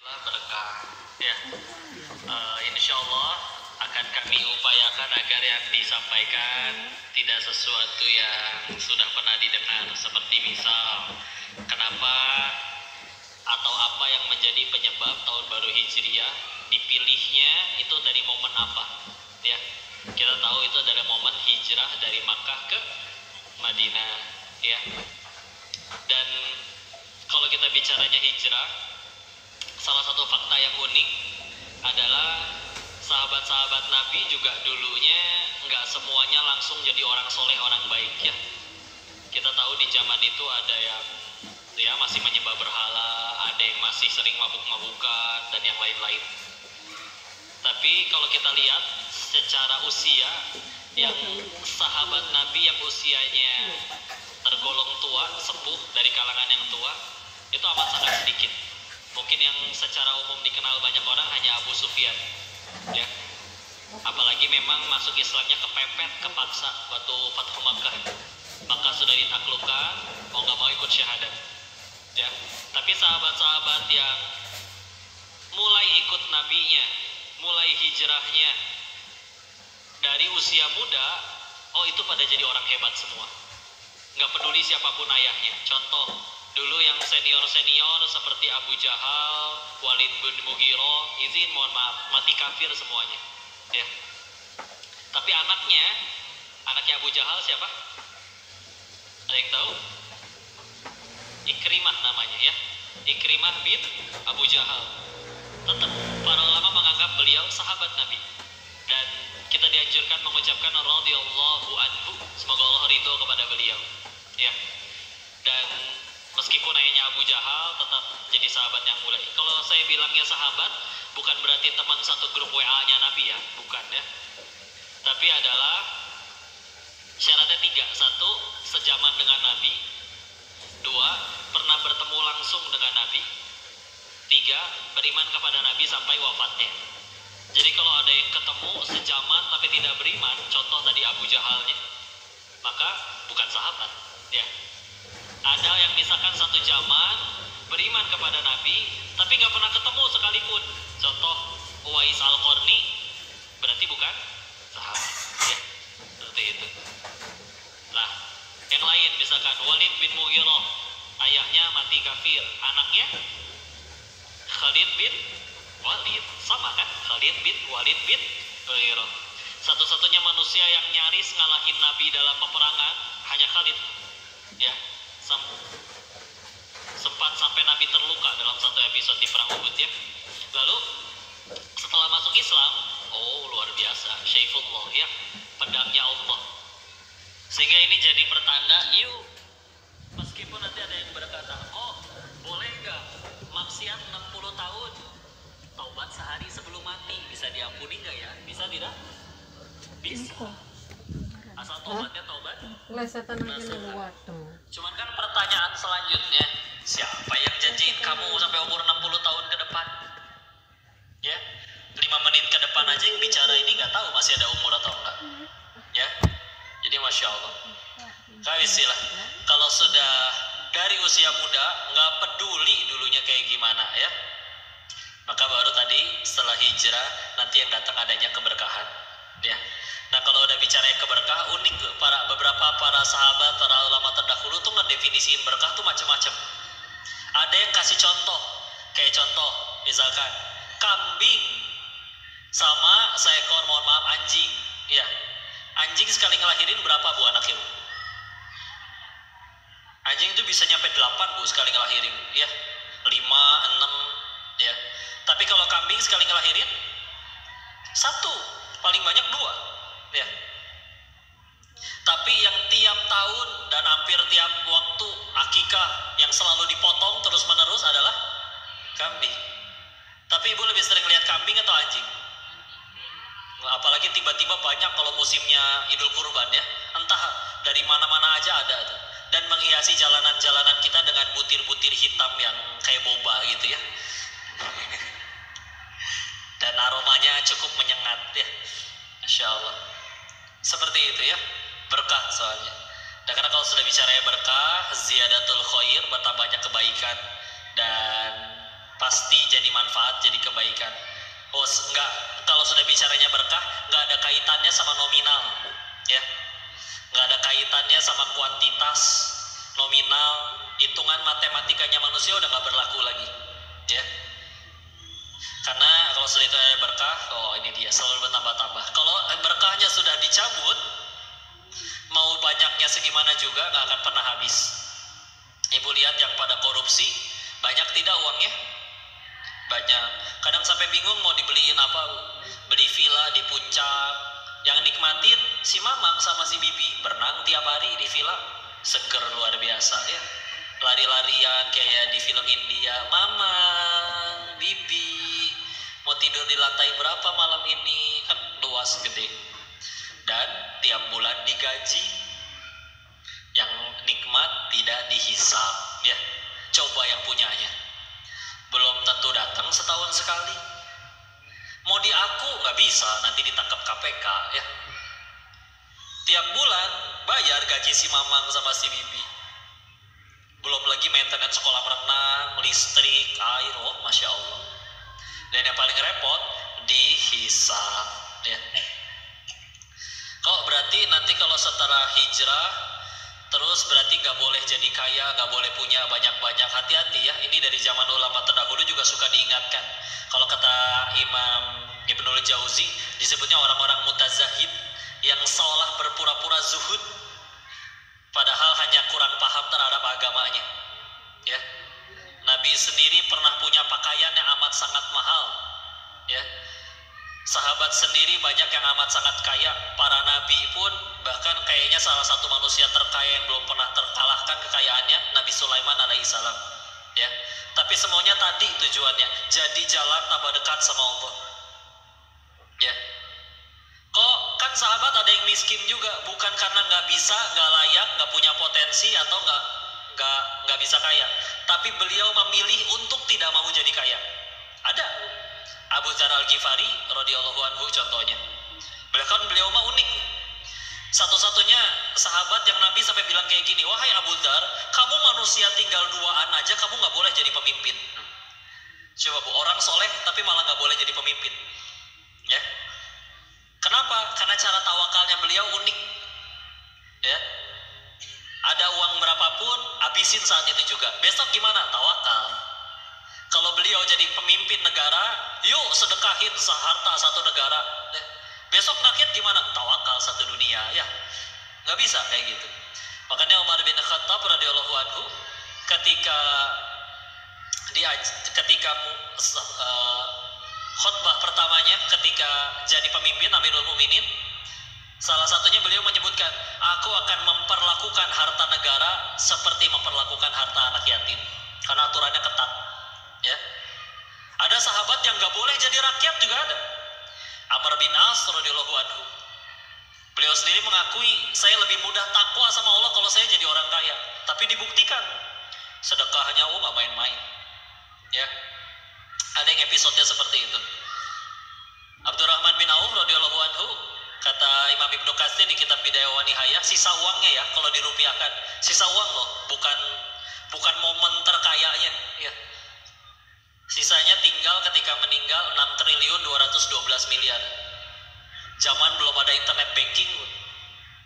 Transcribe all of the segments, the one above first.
berkah ya. Insya Allah akan kami upayakan agar yang disampaikan tidak sesuatu yang sudah pernah didengar, seperti misal kenapa atau apa yang menjadi penyebab tahun baru Hijriah dipilihnya itu dari momen apa ya. Kita tahu itu adalah momen hijrah dari Makkah ke Madinah ya. Dan kalau kita bicaranya hijrah, salah satu fakta yang unik adalah sahabat-sahabat Nabi juga dulunya nggak semuanya langsung jadi orang soleh, orang baik ya. Kita tahu di zaman itu ada yang ya masih menyembah berhala, ada yang masih sering mabuk-mabukan dan yang lain-lain. Tapi kalau kita lihat secara usia, yang sahabat Nabi yang usianya tergolong tua, sepuh dari kalangan yang tua, itu amat sangat sedikit. Mungkin yang secara umum dikenal banyak orang hanya Abu Sufyan ya. Apalagi memang masuk Islamnya kepepet, kepaksa waktu Fathu Makkah. Makkah sudah ditaklukkan, mau gak mau ikut syahadat ya. Tapi sahabat-sahabat yang mulai ikut nabinya, mulai hijrahnya dari usia muda, oh itu pada jadi orang hebat semua, gak peduli siapapun ayahnya. Contoh dulu yang senior-senior seperti Abu Jahal, Walid bin Mughirah, izin mohon maaf, mati kafir semuanya ya. Tapi anaknya Abu Jahal siapa? Ada yang tahu? Ikrimah namanya ya. Ikrimah bin Abu Jahal. Tetap para ulama menganggap beliau sahabat Nabi. Dan kita dianjurkan mengucapkan radhiyallahu anhu, semoga Allah ridho kepada beliau ya. Dan meskipun ayahnya Abu Jahal tetap jadi sahabat yang mulai. Kalau saya bilangnya sahabat, bukan berarti teman satu grup WA-nya Nabi ya, bukan ya. Tapi adalah syaratnya 3. 1, sejaman dengan Nabi. 2, pernah bertemu langsung dengan Nabi. 3, beriman kepada Nabi sampai wafatnya. Jadi kalau ada yang ketemu sejaman tapi tidak beriman, contoh tadi Abu Jahalnya, maka bukan sahabat ya. Ada yang misalkan satu zaman beriman kepada Nabi tapi nggak pernah ketemu sekalipun, contoh Uwais Al-Qarni, berarti bukan sahabat ya. Seperti itu. Nah, yang lain misalkan Walid bin Mughirah, ayahnya mati kafir, anaknya Khalid bin Walid, sama kan? Khalid bin Walid bin Mughirah. Satu-satunya manusia yang nyaris ngalahin Nabi dalam peperangan hanya Khalid ya. Sempat sampai Nabi terluka dalam satu episode di perang Uhud ya. Lalu setelah masuk Islam, oh luar biasa, Syaifullah ya, pedangnya Allah. Sehingga ini jadi pertanda, yuk, meskipun nanti ada yang berkata, oh boleh gak maksiat 60 tahun, taubat sehari sebelum mati, bisa diampuni gak ya? Bisa tidak? Bisa. Asal taubatnya taubat cuman kan pertanyaan selanjutnya, siapa yang janjiin kamu sampai umur 60 tahun ke depan ya? 5 menit ke depan aja yang bicara ini gak tahu masih ada umur atau enggak ya. Jadi Masya Allah, istilah kalau sudah dari usia muda gak peduli dulunya kayak gimana ya, maka baru tadi setelah hijrah nanti yang datang adanya keberkahan ya. Nah kalau udah bicara keberkah, unik beberapa para sahabat, para ulama terdahulu tuh ngedefinisiin berkah tuh macam-macam. Ada yang kasih contoh, kayak contoh misalkan kambing sama seekor, mohon maaf, anjing ya. Anjing sekali ngelahirin berapa bu anaknya bu? Anjing itu bisa nyampe 8 bu sekali ngelahirin ya, 5, 6 ya. Tapi kalau kambing sekali ngelahirin 1, paling banyak 2 ya. Tapi yang tiap tahun dan hampir tiap waktu akikah yang selalu dipotong terus menerus adalah kambing. Tapi ibu lebih sering lihat kambing atau anjing? Apalagi tiba-tiba banyak kalau musimnya Idul Kurban ya, entah dari mana-mana aja ada tuh. Dan menghiasi jalanan-jalanan kita dengan butir-butir hitam yang kayak boba gitu ya. Dan aromanya cukup menyengat ya, Masya Allah. Seperti itu ya, berkah soalnya. Dan karena kalau sudah bicara berkah, ziyadatul khair, bertambahnya kebaikan. Dan pasti jadi manfaat, jadi kebaikan. Oh enggak, kalau sudah bicaranya berkah nggak ada kaitannya sama nominal, ya, nggak ada kaitannya sama kuantitas. Nominal, hitungan matematikanya manusia udah nggak berlaku lagi, ya. Karena kalau sudah itu ada berkah, oh ini dia selalu bertambah-tambah. Kalau berkahnya sudah dicabut, mau banyaknya segimana juga nggak akan pernah habis. Ibu lihat yang pada korupsi, banyak tidak uangnya? Banyak. Kadang sampai bingung mau dibeliin apa, beli villa di puncak. Yang nikmatin si mamang sama si bibi, berenang tiap hari di villa, seger luar biasa ya. Lari-larian kayak di film India, mamang, bibi, mau tidur di lantai berapa malam ini, kan luas gede. Dan tiap bulan digaji, yang nikmat tidak dihisap, ya. Coba yang punyanya, belum tentu datang setahun sekali. Mau diaku nggak bisa, nanti ditangkap KPK, ya. Tiap bulan bayar gaji si mamang sama si bibi. Belum lagi maintenance kolam renang, listrik, air, oh masya Allah. Dan yang paling repot dihisap, ya. Kok berarti nanti kalau setelah hijrah terus berarti nggak boleh jadi kaya, nggak boleh punya banyak-banyak. Hati-hati ya, ini dari zaman ulama terdahulu juga suka diingatkan. Kalau kata Imam Ibnul Jauzi, disebutnya orang-orang mutazahid yang seolah berpura-pura zuhud, padahal hanya kurang paham terhadap agamanya, ya. Nabi sendiri pernah punya pakaian yang amat sangat mahal, ya. Sahabat sendiri banyak yang amat sangat kaya. Para nabi pun, bahkan kayaknya salah satu manusia terkaya yang belum pernah terkalahkan kekayaannya, Nabi Sulaiman alaihissalam, ya. Tapi semuanya tadi tujuannya jadi jalan tambah dekat sama Allah, ya. Kok kan sahabat ada yang miskin juga, bukan karena nggak bisa, nggak layak, nggak punya potensi, atau nggak bisa kaya, tapi beliau memilih untuk tidak mau jadi kaya. Ada Abu Dzar Al-Ghifari radhiyallahu anhu contohnya. Beliau mah unik. Satu-satunya sahabat yang Nabi sampai bilang kayak gini, wahai Abu Dzar, kamu manusia tinggal duaan aja, kamu nggak boleh jadi pemimpin. Coba bu, orang soleh tapi malah nggak boleh jadi pemimpin, ya. Kenapa? Karena cara tawakalnya beliau unik, ya. Ada uang berapapun, habisin saat itu juga. Besok gimana? Tawakal. Kalau beliau jadi pemimpin negara, yuk sedekahin seharta satu negara. Besok rakyat gimana? Tawakal satu dunia, ya. Nggak bisa kayak gitu. Makanya Umar bin Khattab radhiyallahu anhu ketika khutbah pertamanya ketika jadi pemimpin Amirul Mukminin, salah satunya beliau menyebutkan, aku akan memperlakukan harta negara seperti memperlakukan harta anak yatim, karena aturannya ketat, ya. Ada sahabat yang nggak boleh jadi rakyat juga ada. Amr bin As radhiyallahu anhu, beliau sendiri mengakui, saya lebih mudah takwa sama Allah kalau saya jadi orang kaya. Tapi dibuktikan sedekahnya nggak main-main, ya. Ada yang episodenya seperti itu. Abdurrahman bin Auf radhiyallahu anhu, kata Imam Ibnu Katsir di kitab Bidayah wa Nihayah, sisa uangnya ya kalau dirupiahkan, sisa uang loh, bukan momen terkayanya, ya. Sisanya tinggal ketika meninggal 6 triliun 212 miliar. Zaman belum ada internet banking,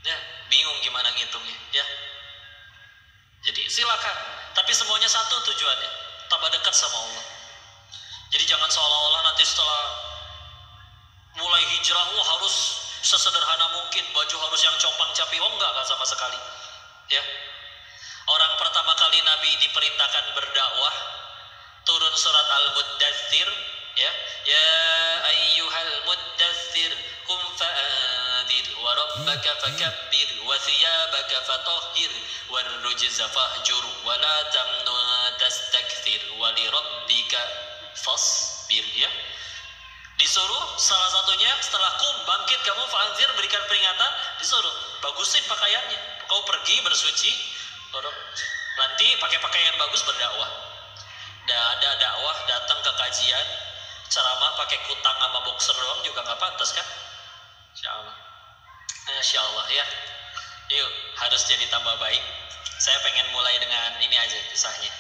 ya, bingung gimana ngitungnya, ya. Jadi silakan, tapi semuanya satu tujuannya, tambah dekat sama Allah. Jadi jangan seolah-olah nanti setelah mulai hijrah, harus sesederhana mungkin, baju harus yang compang-capi. Enggak sama sekali, ya. Orang pertama kali Nabi diperintahkan berdakwah, turun surat Al-Muddathir, ya. Ya ayyuhal muddathir kum fa'adhir wa rabbaka fakabbir wa thiyabaka fatahhir war rujza fahjur wa la tamnun tastakthir wa li rabbika fasbir, ya. Disuruh salah satunya setelah bangkit kamu fa'anzir, berikan peringatan, disuruh bagusin pakaiannya, kau pergi bersuci, nanti pakai pakaian bagus berdakwah. Ada dakwah datang ke kajian ceramah pakai kutang sama boxer doang juga nggak pantas kan? Insya Allah ya. Yuk harus jadi tambah baik. Saya pengen mulai dengan ini aja kisahnya.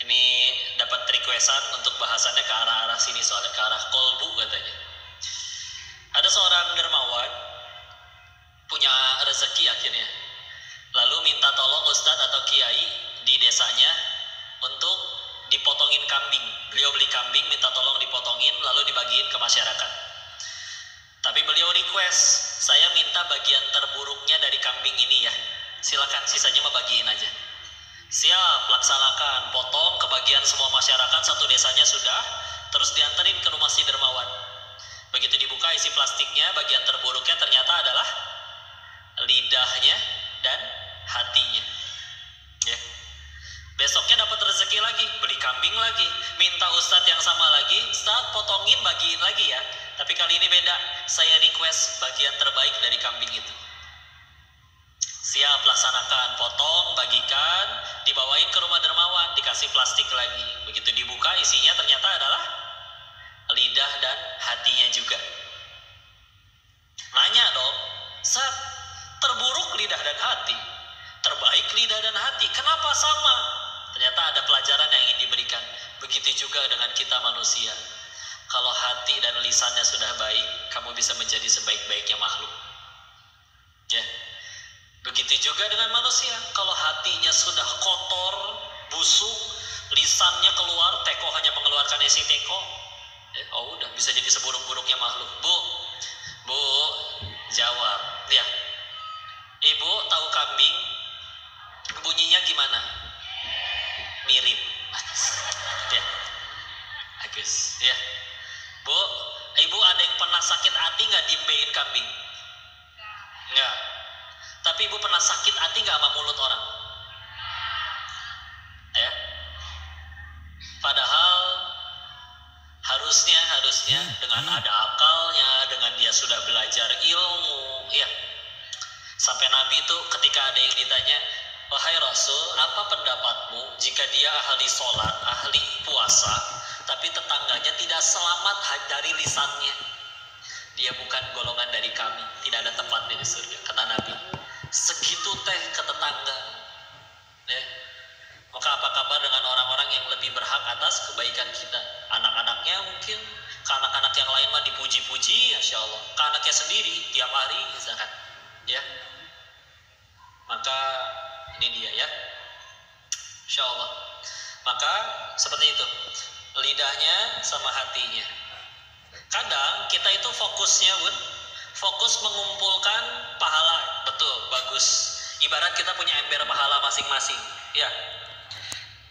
Ini dapat requestan untuk bahasannya ke arah-arah sini, soalnya ke arah kolbu katanya. Ada seorang dermawan punya rezeki akhirnya, lalu minta tolong ustadz atau kiai di desanya untuk dipotongin kambing. Beliau beli kambing, minta tolong dipotongin lalu dibagiin ke masyarakat. Tapi beliau request, saya minta bagian terburuknya dari kambing ini ya, silakan, sisanya mah bagiin aja. Siap, laksanakan, potong kebagian semua masyarakat satu desanya sudah, terus dianterin ke rumah si dermawan. Begitu dibuka isi plastiknya, bagian terburuknya ternyata adalah lidahnya dan hatinya. Ya. Besoknya dapat rezeki lagi, beli kambing lagi, minta ustadz yang sama lagi, ustadz potongin bagiin lagi ya, tapi kali ini beda, saya request bagian terbaik dari kambing itu. Siap, laksanakan, potong, bagikan, dibawain ke rumah dermawan, dikasih plastik lagi. Begitu dibuka isinya ternyata adalah lidah dan hatinya juga. Nanya dong, Ustaz, terburuk lidah dan hati, terbaik lidah dan hati, kenapa sama? Ternyata ada pelajaran yang ingin diberikan. Begitu juga dengan kita manusia. Kalau hati dan lisannya sudah baik, kamu bisa menjadi sebaik-baiknya makhluk. Ya. Begitu juga dengan manusia. Kalau hatinya sudah kotor, busuk, lisannya keluar, teko hanya mengeluarkan isi teko, oh udah bisa jadi seburuk-buruknya makhluk. Bu, jawab. Ya, ibu tahu kambing bunyinya gimana? Mirip. Ya, habis. Ya, bu, ibu ada yang pernah sakit hati nggak diembein kambing? Nggak. Tapi ibu pernah sakit hati nggak sama mulut orang? Ya. Padahal harusnya dengan ada akalnya, dengan dia sudah belajar ilmu, ya. Sampai Nabi itu ketika ada yang ditanya, wahai Rasul, apa pendapatmu jika dia ahli sholat, ahli puasa, tapi tetangganya tidak selamat dari lisannya? Dia bukan golongan dari kami, tidak ada tempatnya di surga, kata Nabi. Segitu teh ke tetangga, ya. Maka apa kabar dengan orang-orang yang lebih berhak atas kebaikan kita? Anak-anaknya mungkin, ke anak-anak yang lain mah dipuji-puji, Masya Allah. Ke anaknya sendiri tiap hari misalkan, ya. Maka ini dia ya, Masya Allah. Maka seperti itu, lidahnya sama hatinya. Kadang kita itu fokusnya fokus mengumpulkan pahala, betul, bagus. Ibarat kita punya ember pahala masing-masing, ya.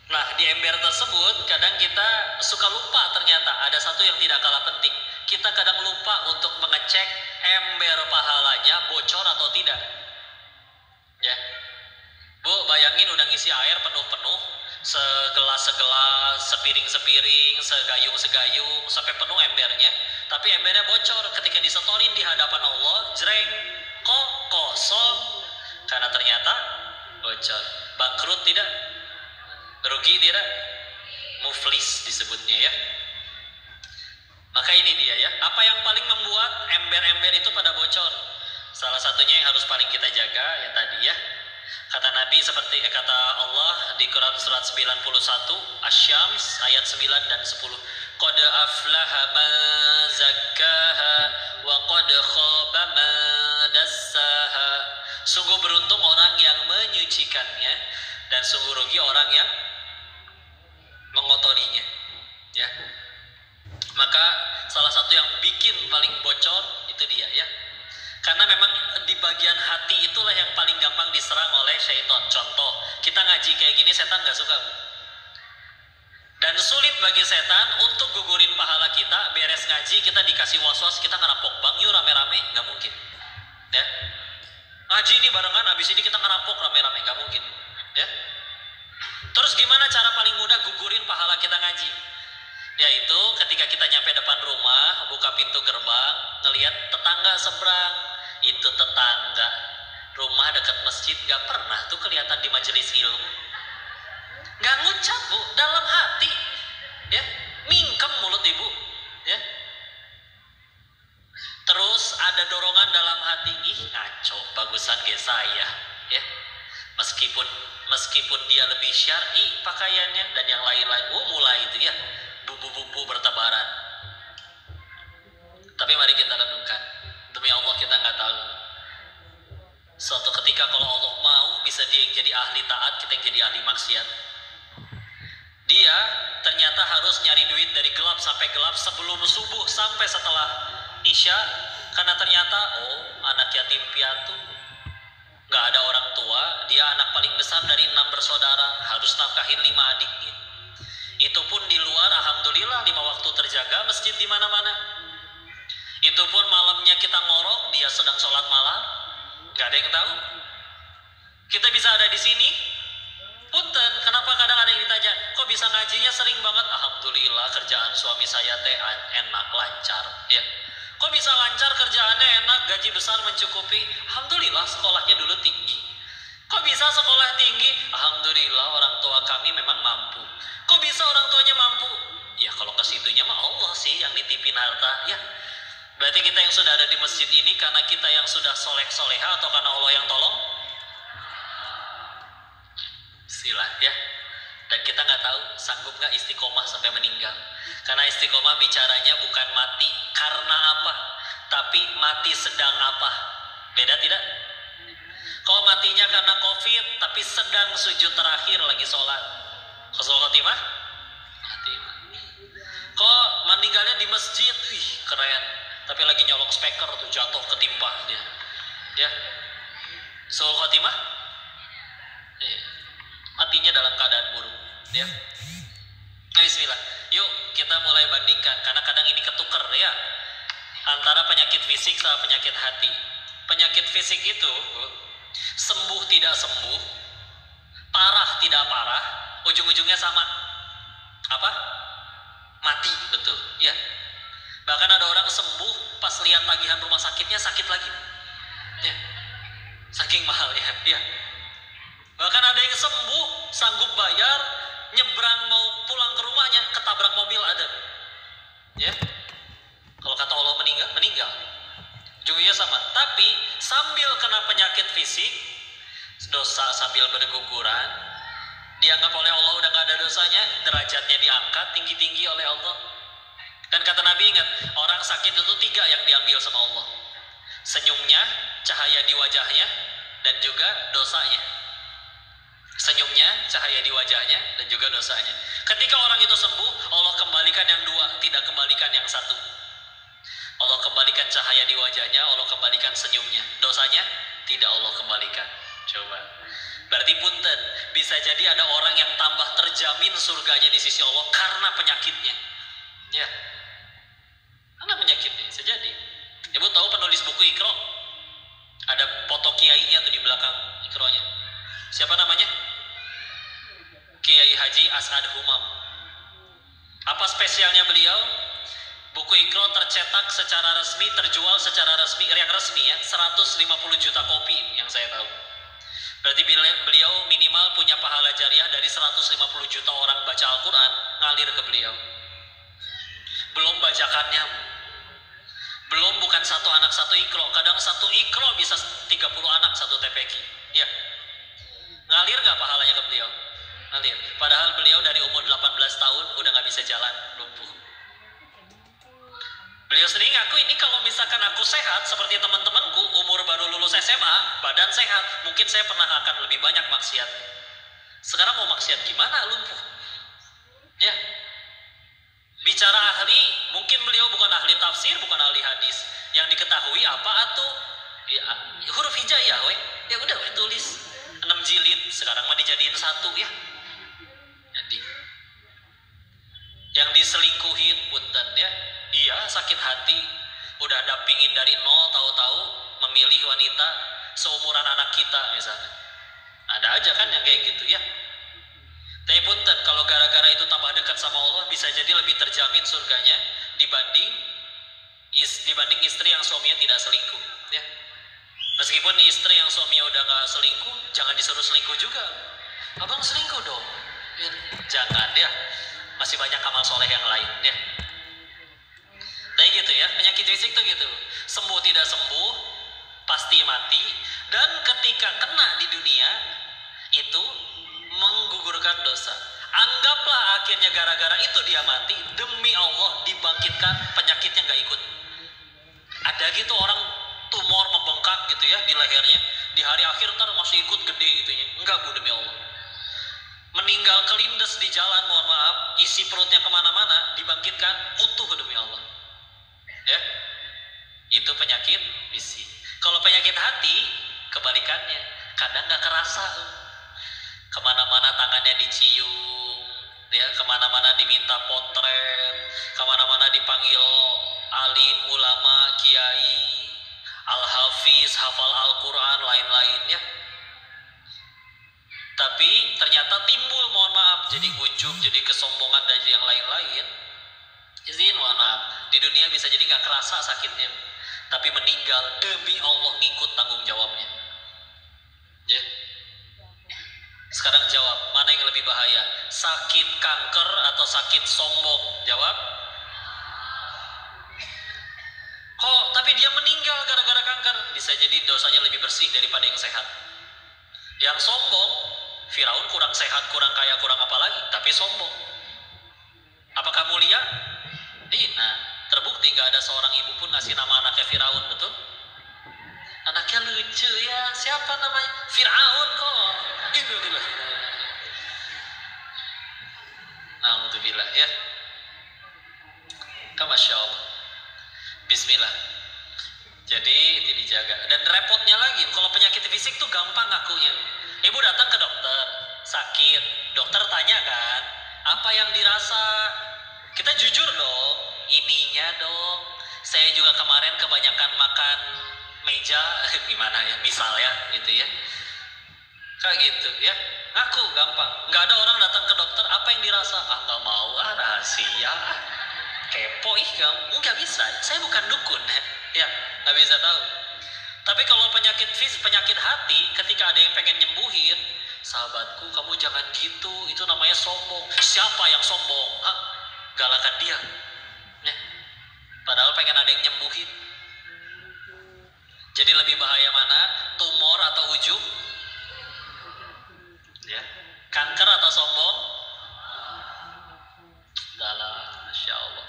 Nah, di ember tersebut kadang kita suka lupa, ternyata ada satu yang tidak kalah penting. Kita kadang lupa untuk mengecek ember pahalanya bocor atau tidak. Ya. Bu, bayangin udah ngisi air penuh-penuh, segelas-segelas, sepiring-sepiring, segayung-segayung, sampai penuh embernya, tapi embernya bocor ketika disetorin di hadapan Allah, jreng, kok kosong, karena ternyata bocor. Bangkrut tidak? Rugi tidak? Muflis disebutnya ya. Maka ini dia ya, apa yang paling membuat ember-ember itu pada bocor? Salah satunya yang harus paling kita jaga ya tadi ya. Kata Nabi seperti kata Allah di Quran surat 91 Asy-Syams ayat 9 dan 10. Qad aflaha man zakkaha wa qad khaba man dassaha. Sungguh beruntung orang yang menyucikannya dan sungguh rugi orang yang mengotorinya. Ya. Maka salah satu yang bikin paling bocor itu dia ya. Karena memang di bagian hati itulah yang paling gampang diserang oleh syaitan. Contoh, kita ngaji kayak gini setan gak suka. Dan sulit bagi setan untuk gugurin pahala kita. Beres ngaji kita dikasih was-was, kita ngerampok bang yuk rame-rame, gak mungkin. Ya. Ngaji ini barengan, habis ini kita ngerampok rame-rame, gak mungkin. Ya. Terus gimana cara paling mudah gugurin pahala kita ngaji? Yaitu ketika kita nyampe depan rumah, buka pintu gerbang, ngelihat tetangga seberang, itu tetangga rumah dekat masjid gak pernah tuh kelihatan di majelis ilmu, gak ngucap bu, dalam hati, ya, mingkem mulut ibu, ya. Terus ada dorongan dalam hati, ih ngaco, bagusan ge saya, ya. Meskipun meskipun dia lebih syar'i pakaiannya dan yang lain-lain, mulai itu ya bumbu-bumbu bertebaran. Tapi mari kita renungkan, demi Allah kita nggak tahu. Suatu ketika kalau Allah mau, bisa dia yang jadi ahli taat, kita yang jadi ahli maksiat. Dia ternyata harus nyari duit dari gelap sampai gelap, sebelum subuh sampai setelah isya, karena ternyata anak yatim piatu, nggak ada orang tua, dia anak paling besar dari 6 bersaudara, harus nafkahin 5 adiknya. Itu pun di luar, alhamdulillah 5 waktu terjaga, masjid di mana-mana. Itu pun malamnya kita ngorok, dia sedang sholat malam, nggak ada yang tahu. Kita bisa ada di sini. Punten, kenapa kadang ada yang ditanya, kok bisa ngajinya sering banget? Alhamdulillah kerjaan suami saya teh enak, lancar. Ya. Kok bisa lancar kerjaannya enak, gaji besar mencukupi? Alhamdulillah sekolahnya dulu tinggi. Kok bisa sekolah tinggi? Alhamdulillah orang tua kami memang mampu. Kok bisa orang tuanya mampu? Ya kalau ke situnya mah Allah sih yang nitipin harta. Ya. Berarti kita yang sudah ada di masjid ini karena kita yang sudah soleh-soleha atau karena Allah yang tolong? Sila ya. Dan kita nggak tahu sanggup nggak istiqomah sampai meninggal. Karena istiqomah bicaranya bukan mati karena apa, tapi mati sedang apa. Beda tidak? Kalau matinya karena COVID tapi sedang sujud terakhir lagi sholat, husnul khotimah? Mati. Kok meninggalnya di masjid, keren. Tapi lagi nyolok speaker tuh jatuh ketimpa dia. Ya. Husnul khotimah? Iya. Matinya dalam keadaan buruk. Ya. Bismillah. Yuk kita mulai bandingkan, karena kadang ini ketuker ya antara penyakit fisik sama penyakit hati. Penyakit fisik itu sembuh tidak sembuh, parah tidak parah, ujung-ujungnya sama. Apa? Mati, betul. Ya. Bahkan ada orang sembuh pas lihat tagihan rumah sakitnya sakit lagi. Ya. Saking mahalnya. Ya. Bahkan ada yang sembuh, sanggup bayar, nyebrang mau pulang ke rumahnya, ketabrak mobil ada. Ya. Kalau kata Allah meninggal. Ujungnya sama. Tapi sambil kena penyakit fisik, dosa sambil berguguran, dianggap oleh Allah udah gak ada dosanya, derajatnya diangkat tinggi-tinggi oleh Allah. Dan kata Nabi, ingat, orang sakit itu 3 yang diambil sama Allah. Senyumnya, cahaya di wajahnya, dan juga dosanya. Senyumnya, cahaya di wajahnya, dan juga dosanya. Ketika orang itu sembuh, Allah kembalikan yang 2, tidak kembalikan yang 1. Allah kembalikan cahaya di wajahnya, Allah kembalikan senyumnya. Dosanya, tidak Allah kembalikan. Coba. Berarti punten, bisa jadi ada orang yang tambah terjamin surganya di sisi Allah karena penyakitnya. Ya. Karena penyakitnya, bisa jadi. Ibu tahu penulis buku Iqra? Ada foto kiainya tuh di belakang Iqra-nya. Siapa namanya? Kiai Haji As'ad Humam. Apa spesialnya beliau? Buku Iqra tercetak secara resmi, terjual secara resmi, yang resmi ya, 150 juta kopi yang saya tahu. Berarti beliau minimal punya pahala jariah dari 150 juta orang baca Al-Quran, ngalir ke beliau. Belum bacakannya. Belum bukan satu anak satu Iqra, kadang satu Iqra bisa 30 anak satu TPQ. Ya. Ngalir gak pahalanya ke beliau? Ngalir. Padahal beliau dari umur 18 tahun udah gak bisa jalan, lumpuh. Beliau sendiri ngaku, ini kalau misalkan aku sehat seperti teman-temanku, umur baru lulus SMA, badan sehat, mungkin saya pernah akan lebih banyak maksiat. Sekarang mau maksiat gimana? Lumpuh. Ya. Bicara ahli, mungkin beliau bukan ahli tafsir, bukan ahli hadis. Yang diketahui apa atau ya, huruf hijaiyah, ya udah tulis 6 jilid, sekarang mah dijadiin 1 ya. Jadi yang diselingkuhin punten ya. Iya, sakit hati, udah dampingin dari nol, tahu-tahu memilih wanita seumuran anak kita misalnya. Ada aja kan yang kayak gitu ya. Tapi punten, kalau gara-gara itu tambah dekat sama Allah, bisa jadi lebih terjamin surganya dibanding istri yang suaminya tidak selingkuh. Ya. Meskipun istri yang suaminya udah gak selingkuh, jangan disuruh selingkuh juga. Abang selingkuh dong. Ya, jangan ya. Masih banyak amal soleh yang lain ya. Kayak gitu ya, penyakit fisik tuh gitu. Sembuh tidak sembuh, pasti mati. Dan ketika kena di dunia, itu menggugurkan dosa. Anggaplah akhirnya gara-gara itu dia mati, demi Allah dibangkitkan, penyakitnya nggak ikut. Ada gitu orang tumor membengkak gitu ya di lehernya, di hari akhir ntar masih ikut gede gitunya. Enggak Bu, demi Allah. Meninggal kelindes di jalan, mohon maaf, isi perutnya kemana-mana, dibangkitkan utuh demi Allah. Ya, itu penyakit fisik. Kalau penyakit hati, kebalikannya, kadang nggak kerasa. Kemana-mana tangannya dicium, ya, kemana-mana diminta potret, kemana-mana dipanggil alim, ulama, kiai, al-hafiz, hafal Al-Quran, lain-lainnya. Tapi ternyata timbul, mohon maaf, jadi ujub, jadi kesombongan, dan yang lain-lain. Izin, mohon maaf, di dunia bisa jadi nggak kerasa sakitnya, tapi meninggal demi Allah ngikut tanggung jawabnya. Ya. Sekarang jawab, mana yang lebih bahaya? Sakit kanker atau sakit sombong? Jawab. Oh, tapi dia meninggal gara-gara kanker. Bisa jadi dosanya lebih bersih daripada yang sehat. Yang sombong, Firaun kurang sehat, kurang kaya, kurang apa lagi, tapi sombong. Apakah mulia? Nah, terbukti nggak ada seorang ibu pun ngasih nama anaknya Firaun, betul? Anaknya lucu ya, siapa namanya? Firaun kok. Alhamdulillah. Alhamdulillah ya. Masya Allah. Bismillah. Jadi itu dijaga. Dan repotnya lagi, kalau penyakit fisik tuh gampang ngakunya. Ibu datang ke dokter, sakit. Dokter tanya kan, apa yang dirasa? Kita jujur dong, ininya dong. Saya juga kemarin kebanyakan makan meja, gimana ya, misal ya, gitu ya. Kayak gitu ya, ngaku gampang. Nggak ada orang datang ke dokter, apa yang dirasa? Nggak mau, rahasia. Kepo kamu, nggak bisa. Saya bukan dukun ya, nggak bisa tahu. Tapi kalau penyakit fisik, penyakit hati, ketika ada yang pengen nyembuhin, sahabatku kamu jangan gitu, itu namanya sombong. Siapa yang sombong? Galakan dia. Padahal pengen ada yang nyembuhin. Jadi lebih bahaya mana? Tumor atau ujub? Ya. Kanker atau sombong? Dalam, Masya Allah.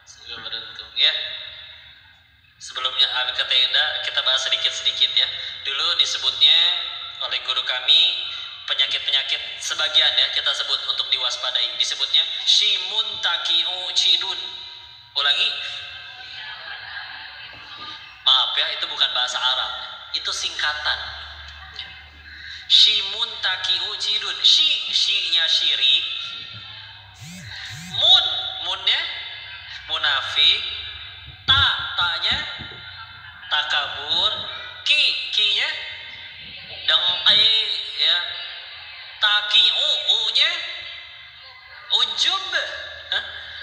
Sebelum beruntung ya. Sebelumnya kita bahas sedikit-sedikit ya. Dulu disebutnya oleh guru kami penyakit-penyakit sebagian ya kita sebut untuk diwaspadai. Disebutnya shimun taki'u cidun. Ulangi. Maaf ya, itu bukan bahasa Arab. Itu singkatan. Shimun taki'u cidun. Shi-nya syirik. Munnya munafik. Ta-nya takabur. Ki-nya dengkai ya. Taki'u, U-nya ujub.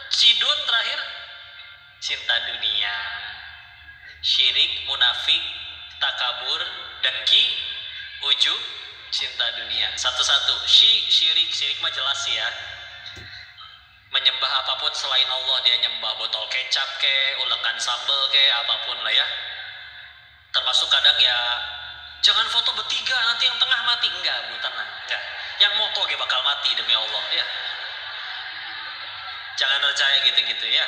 Cidun terakhir cinta dunia. Syirik, munafik, takabur, dengki, ujub, cinta dunia. Satu-satu. Syirik mah jelas ya. Menyembah apapun selain Allah, dia nyembah botol kecap ke, ulekan sambal ke, apapun lah ya. Termasuk kadang ya, jangan foto bertiga nanti yang tengah mati. Enggak, Bu, tenang. Enggak. Yang moto ge bakal mati demi Allah ya. Jangan percaya gitu-gitu ya.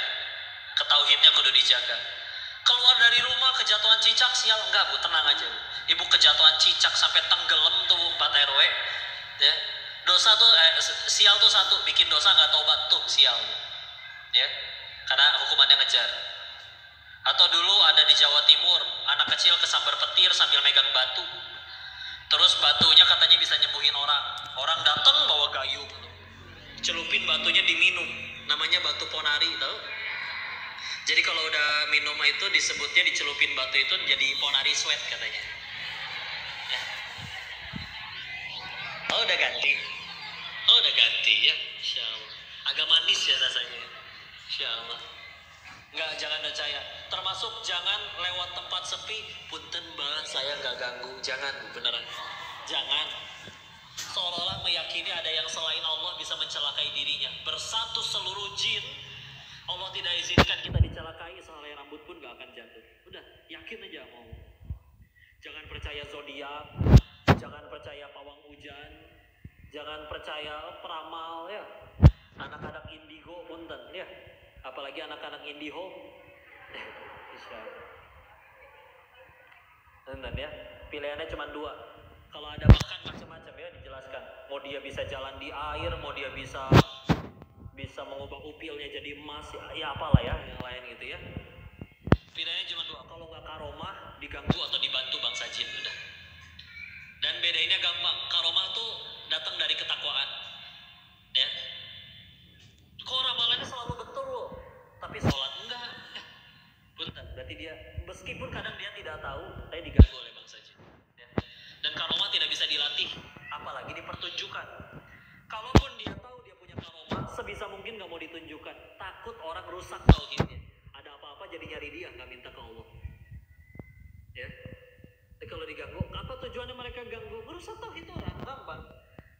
Ketauhidnya kudu dijaga. Keluar dari rumah kejatuhan cicak sial, enggak Bu, tenang aja Bu. Ibu kejatuhan cicak sampai tenggelam tuh 4 RW ya. Dosa tuh sial tuh satu, bikin dosa nggak taubat tuh sial ya, karena hukumannya ngejar. Atau dulu ada di Jawa Timur anak kecil kesambar petir sambil megang batu, terus batunya katanya bisa nyembuhin orang datang bawa gayung, celupin batunya diminum, namanya batu ponari tahu. Jadi kalau udah minum itu disebutnya dicelupin batu itu jadi ponari sweat katanya ya. Oh udah ganti. Oh udah ganti ya, Insya Allah. Agak manis ya rasanya, Insya Allah. Enggak, jangan percaya. Termasuk jangan lewat tempat sepi. Punten mbak, saya nggak ganggu. Jangan, beneran. Jangan. Seolah-olah meyakini ada yang selain Allah bisa mencelakai dirinya. Bersatu seluruh jin. Allah tidak izinkan kita dicelakai, sehelai rambut pun nggak akan jatuh. Udah, yakin aja mau. Jangan percaya zodiak. Jangan percaya pawang hujan. Jangan percaya peramal ya. Anak-anak indigo punten ya. Apalagi anak-anak IndiHome. Punten ya. Pilihannya cuma 2. Kalau ada bahkan macam-macam ya dijelaskan. Mau dia bisa jalan di air, mau dia bisa mengubah upilnya jadi emas, ya apalah ya yang lain gitu ya. Pilihannya cuma 2. Kalau nggak karomah, diganggu atau dibantu bangsa jin udah. Dan bedainnya gampang. Karomah tuh datang dari ketakwaan. Ya. Kok ramalannya selalu betul loh, tapi sholat enggak. Punten, berarti dia meskipun kadang dia tidak tahu, tapi diganggu oleh bangsa jin. Ya. Dan karomah tidak bisa dilatih, apalagi dipertunjukkan. Kalaupun dia tahu dia punya karomah, sebisa mungkin nggak mau ditunjukkan. Takut orang rusak tauhidnya. Ada apa-apa jadi nyari dia, nggak minta ke Allah. Ya. Jadi kalau diganggu, apa tujuannya mereka ganggu? Merusak tauhid orang, gampang.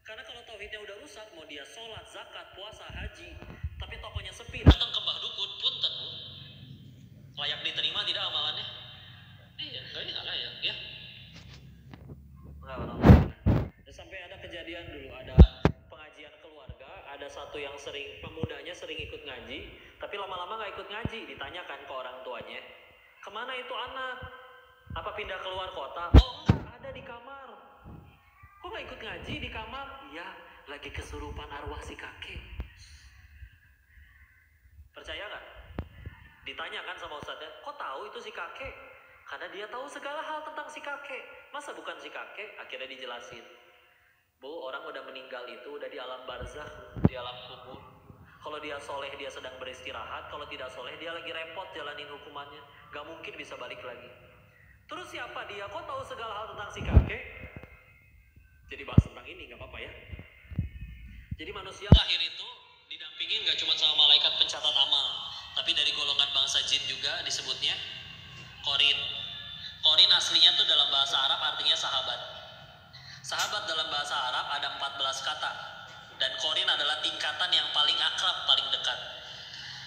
Karena kalau tauhidnya udah rusak, mau dia sholat, zakat, puasa, haji, tapi tokonya sepi, datang ke mbah dukun, punten. Layak diterima tidak amalannya? Iya, nggak layak ya. Sampai ada kejadian dulu, ada pengajian keluarga, ada satu yang sering, pemudanya sering ikut ngaji, tapi lama-lama nggak ikut ngaji. Ditanyakan ke orang tuanya, kemana itu anak? Apa pindah keluar kota? Oh enggak, ada di kamar. Kok nggak ikut ngaji di kamar? Iya, lagi kesurupan arwah si kakek. Percaya nggak? Ditanyakan sama ustadznya, kok tahu itu si kakek? Karena dia tahu segala hal tentang si kakek. Masa bukan si kakek? Akhirnya dijelasin. Bu, orang udah meninggal itu udah di alam barzakh, di alam kubur. Kalau dia soleh dia sedang beristirahat, kalau tidak soleh dia lagi repot jalanin hukumannya. Gak mungkin bisa balik lagi. Terus siapa dia? Kok tahu segala hal tentang si kakek? Jadi bahas tentang ini gak apa-apa ya. Jadi manusia lahir itu didampingin gak cuma sama malaikat pencatat amal, tapi dari golongan bangsa jin juga disebutnya Qorin. Qorin aslinya tuh dalam bahasa Arab artinya sahabat. Sahabat dalam bahasa Arab ada 14 kata. Dan Qorin adalah tingkatan yang paling akrab, paling dekat.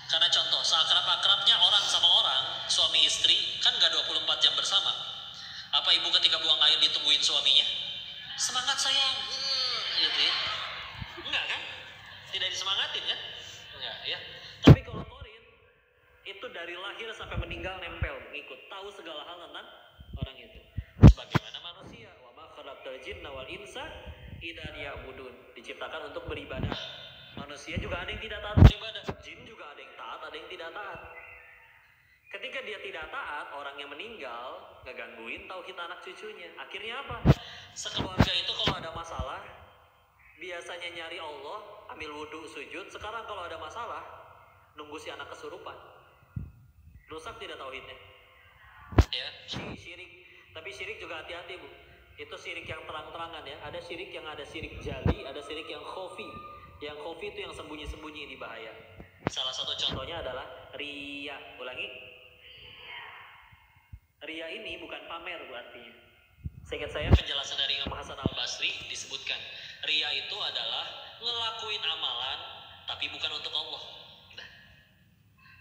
Karena contoh, seakrab-akrabnya orang sama orang, suami istri, kan gak 24 jam bersama. Apa ibu ketika buang air ditungguin suaminya? Semangat sayang, gitu ya. Enggak kan? Tidak disemangatin kan? Enggak ya. Tapi kalau Qorin, itu dari lahir sampai meninggal nempel, ngikut, tahu segala hal tentang orang itu. Sebagaimana manusia, wa ma khalaqtal jinna wal insa illa liya'budun, diciptakan untuk beribadah. Manusia juga ada yang tidak taat beribadah, jin juga ada yang taat, ada yang tidak taat. Ketika dia tidak taat, orang yang meninggal ngegangguin tauhid anak cucunya. Akhirnya apa? Sekeluarga itu kalau ada masalah, biasanya nyari Allah, ambil wudhu, sujud. Sekarang kalau ada masalah, nunggu si anak kesurupan. Rusak tidak tauhidnya? Ya, syirik. Tapi syirik juga hati-hati, Bu. Itu syirik yang terang-terangan ya. Ada syirik yang ada syirik jali, ada syirik yang khofi. Yang khofi itu yang sembunyi-sembunyi, ini bahaya. Salah satu contohnya adalah riya. Ulangi. Riya ini bukan pamer Bu artinya. Seingat saya penjelasan dari Imam Hasan Al-Basri disebutkan, riya itu adalah ngelakuin amalan tapi bukan untuk Allah. Nah.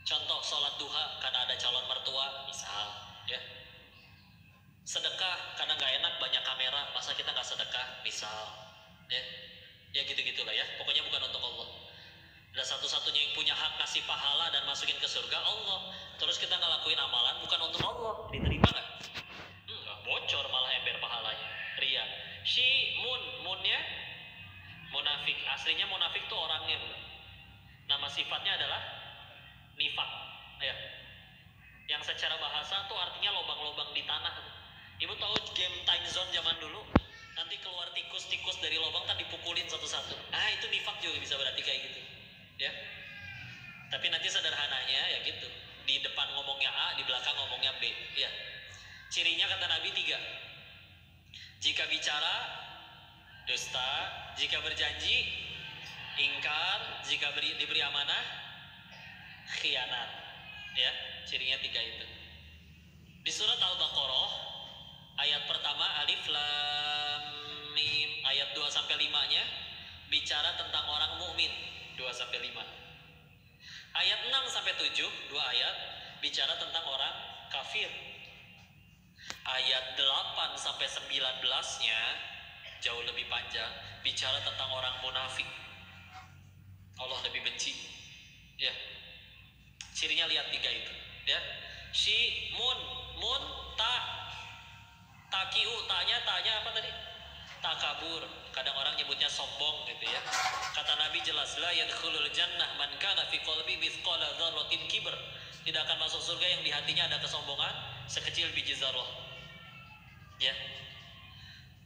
Contoh sholat duha karena ada calon mertua misal ya. Sedekah karena nggak enak banyak kamera, masa kita nggak sedekah misal ya. Ya gitu-gitulah ya, pokoknya bukan untuk Allah. Dan satu-satunya yang punya hak ngasih pahala dan masukin ke surga Allah. Terus kita ngelakuin amalan bukan untuk Allah, diterima nggak? Nggak, bocor malah ember pahalanya. Ria. Munnya munafik. Aslinya munafik tuh orangnya. Nama sifatnya adalah nifak. Ya. Yang secara bahasa tuh artinya lobang-lobang di tanah. Ibu tahu game time zone zaman dulu? Nanti keluar tikus-tikus dari lubang kan dipukulin satu-satu. Ah itu nifak juga bisa berarti kayak gitu. Ya. Tapi nanti sederhananya ya gitu. Di depan ngomongnya A, di belakang ngomongnya B. Ya. Cirinya kata Nabi 3. Jika bicara dusta, jika berjanji ingkar, jika diberi amanah khianat. Ya, cirinya 3 itu. Di surat Al-Baqarah ayat pertama alif lam mim ayat 2 sampai 5-nya bicara tentang orang mukmin 2 sampai 5. Ayat 6 sampai 7 2 ayat bicara tentang orang kafir. Ayat 8 sampai 19-nya jauh lebih panjang, bicara tentang orang munafik. Allah lebih benci. Ya. Cirinya lihat 3 itu, ya. Si mun takiu, tanya apa tadi? Takabur. Kadang orang nyebutnya sombong gitu ya. Kata Nabi jelas, la yadkhulul jannah man kana fi qalbi mithqala dzarratin kibr. Tidak akan masuk surga yang di hatinya ada kesombongan sekecil biji zarrah. Ya.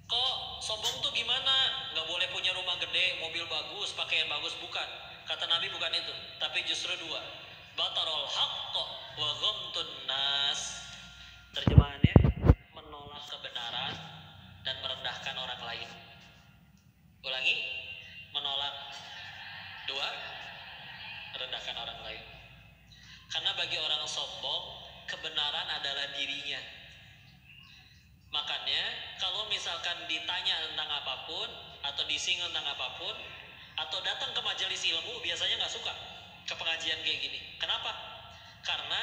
Kok sombong tuh gimana? Nggak boleh punya rumah gede, mobil bagus, pakaian bagus, bukan. Kata Nabi bukan itu, tapi justru 2. Batarul haqq wa ghamtun nas. Terjemahannya, menolak kebenaran dan merendahkan orang lain. Ulangi, menolak 2, merendahkan orang lain. Karena bagi orang sombong, kebenaran adalah dirinya. Makanya kalau misalkan ditanya tentang apapun atau disinggung tentang apapun atau datang ke majelis ilmu, biasanya nggak suka ke pengajian kayak gini. Kenapa? Karena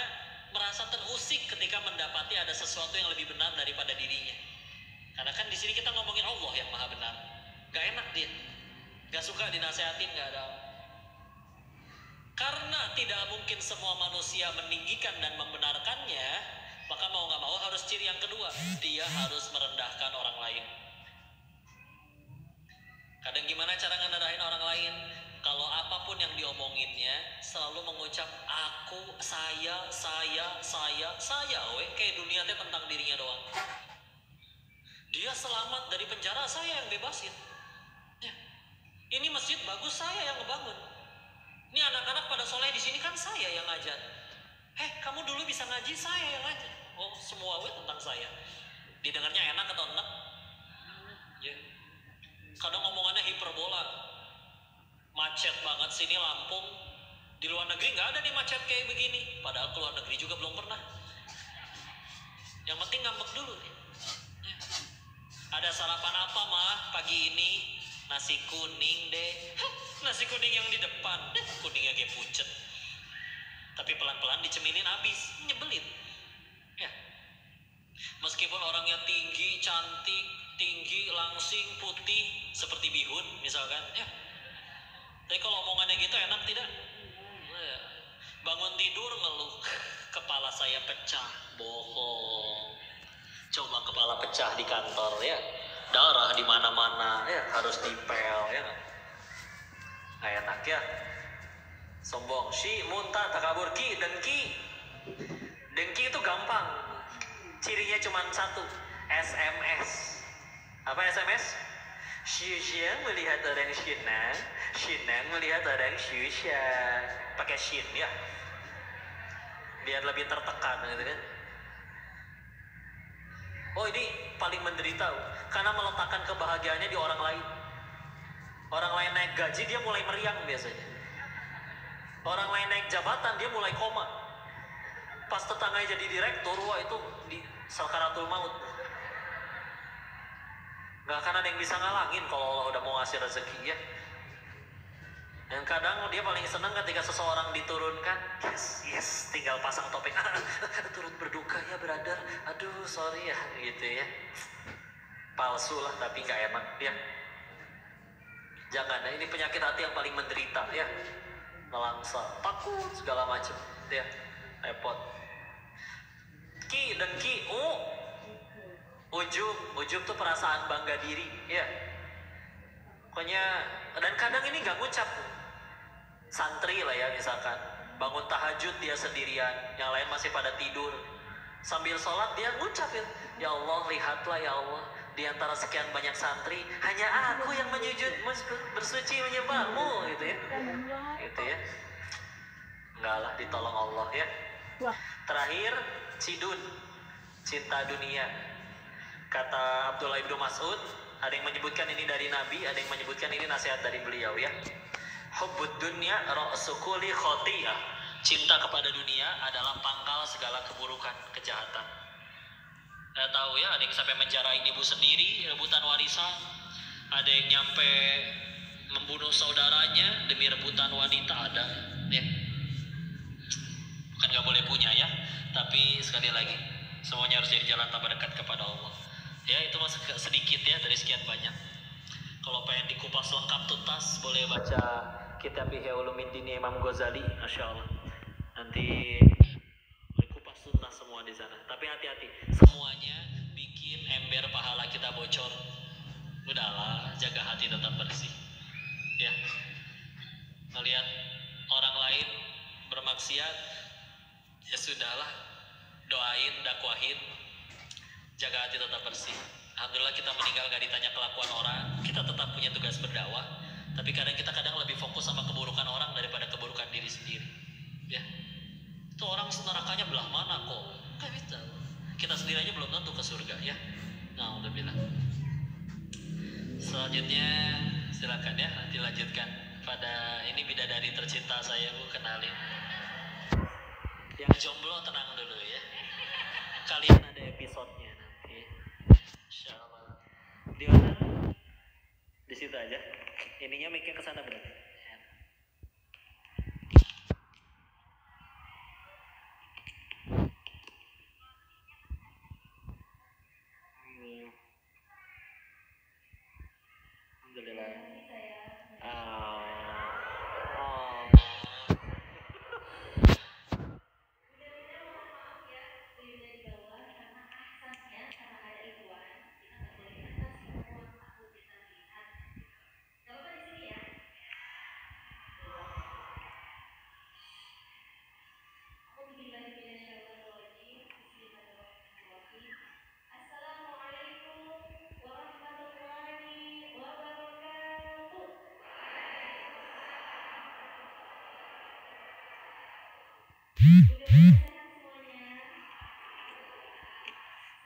merasa terusik ketika mendapati ada sesuatu yang lebih benar daripada dirinya. Karena kan di sini kita ngomongin Allah yang maha benar. Gak enak dia, gak suka dinasehatin, gak ada. Karena tidak mungkin semua manusia meninggikan dan membenarkannya, maka mau gak mau harus ciri yang kedua, dia harus merendahkan orang lain. Kadang gimana cara ngerendahin orang lain? Kalau apapun yang diomonginnya selalu mengucap aku, saya, kayak dunia teh tentang dirinya doang. Dia selamat dari penjara, saya yang bebasin. Ya. Ini masjid bagus, saya yang ngebangun. Ini anak-anak pada soleh di sini kan saya yang ngajar. Kamu dulu bisa ngaji, saya yang ngajar. Oh, semua tentang saya. Didengarnya enak atau enak? Ya. Kadang omongannya hiperbola. Macet banget sini Lampung. Di luar negeri nggak ada nih macet kayak begini. Padahal keluar negeri juga belum pernah. Yang penting ngambek dulu nih. Ya. Ada sarapan apa mah pagi ini? Nasi kuning deh. Nasi kuning yang di depan. Kuningnya kayak pucet. Tapi pelan-pelan dicemilin habis. Nyebelin. Ya. Meskipun orangnya tinggi, cantik, tinggi, langsing, putih, seperti bihun misalkan. Ya. Tapi kalau omongannya gitu enak tidak? Bangun tidur ngeluh, kepala saya pecah, bohong. Coba kepala pecah di kantor ya, darah di mana-mana ya, harus dipel ya. Nggak enak ya. Sombong, muntah, takabur, dengki itu gampang. Cirinya cuma 1, SMS. Apa SMS? Syusya melihat orang Shinang melihat orang Syusya. Pakai shin ya, biar lebih tertekan gitu kan. Oh, ini paling menderita karena meletakkan kebahagiaannya di orang lain. Orang lain naik gaji, dia mulai meriang biasanya. Orang lain naik jabatan, dia mulai koma. Pas tetangganya jadi direktur, wah itu di sakaratul maut. Gak akan ada yang bisa ngalangin kalau Allah udah mau ngasih rezeki ya. Dan kadang dia paling senang ketika seseorang diturunkan, yes, tinggal pasang topeng, turut berduka ya brother, aduh sorry ya, gitu ya. Palsu lah, tapi gak enak ya. Jangan, ini penyakit hati yang paling menderita ya. Nelangsa, takut, segala macam ya, repot. Dengki, ujub tuh perasaan bangga diri ya. Pokoknya, dan kadang ini gak ngucap. Santri lah ya misalkan, bangun tahajud dia sendirian, yang lain masih pada tidur. Sambil sholat dia ngucap ya Allah, lihatlah ya Allah, di antara sekian banyak santri hanya aku yang bersuci menyembahmu gitu ya. Gitu ya. Enggak lah, ditolong Allah ya. Terakhir, cidun, cinta dunia. Kata Abdullah ibnu Mas'ud, ada yang menyebutkan ini dari Nabi, ada yang menyebutkan ini nasihat dari beliau ya. Hubbud dunya ra'su kulli khati'ah. Cinta kepada dunia adalah pangkal segala keburukan, kejahatan. Saya tahu ya, ada yang sampai menjarain ibu sendiri, rebutan warisan. Ada yang nyampe membunuh saudaranya demi rebutan wanita, ada ya. Bukan gak boleh punya ya, tapi sekali lagi, semuanya harus jadi jalan tambah dekat kepada Allah. Ya, itu masih sedikit ya dari sekian banyak. Kalau pengen dikupas lengkap tuntas, boleh baca Kitab Ihya Ulumuddin Imam Ghazali, Masya Allah. Nanti kupas tuntas semua di sana. Tapi hati-hati, semuanya bikin ember pahala kita bocor. Udahlah, jaga hati tetap bersih. Ya, melihat orang lain bermaksiat, ya sudahlah, doain, dakwahin, jaga hati tetap bersih. Alhamdulillah kita meninggal gak ditanya kelakuan orang, kita tetap punya tugas berdakwah. Tapi kita kadang lebih fokus sama keburukan orang daripada keburukan diri sendiri. Ya, itu orang nerakanya belah mana kok? Gak bisa. Kita sendiri aja belum tentu ke surga ya. Nah, udah bilang. Selanjutnya silakan ya, nanti lanjutkan pada ini bidadari tercinta saya, Bu, kenalin. Yang jomblo tenang dulu ya. Kalian ada episodenya nanti. Insyaallah. Di mana? Di situ aja. Ininya mic-nya ke sana berarti. Alhamdulillah.